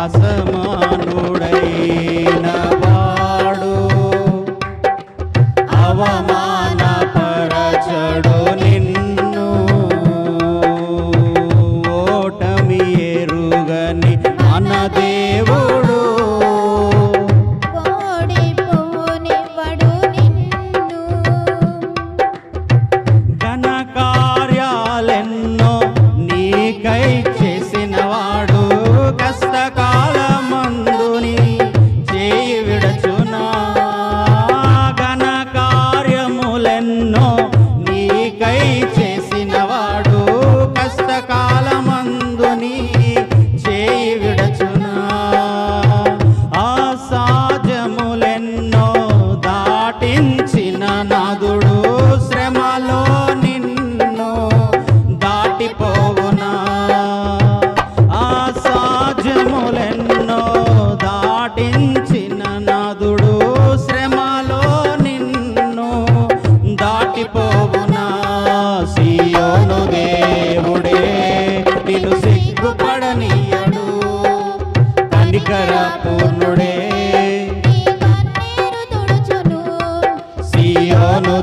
అసమానుడైన వాడు అవమానపరచడు నిన్ను. ఓటమి ఎరుగని మన దేవుడు ఓడిపోనివ్వడు నిన్ను. ఘన కార్యాలెన్నో నీకై చేసినవాడు కష్టకాలమందుని చేయి విడచునా. ఘన కార్యములెన్నో నీకై చేసినవాడు కష్టకాలమందుని చేయి విడచునా. అసాధ్యములెన్నో దాటించిన నాదుడు శ్రమలో నిన్ను దాటిపోవునా. అసాధ్యములెన్నో దాటించిన నాదుడు శ్రమలో నిన్ను దాటిపోవునా. సియోను దేవుడే నిన్ను సిగ్గుపడనీయడు, కనికర పూర్ణుడే నీ కన్నీరు తుడుచును. సియోను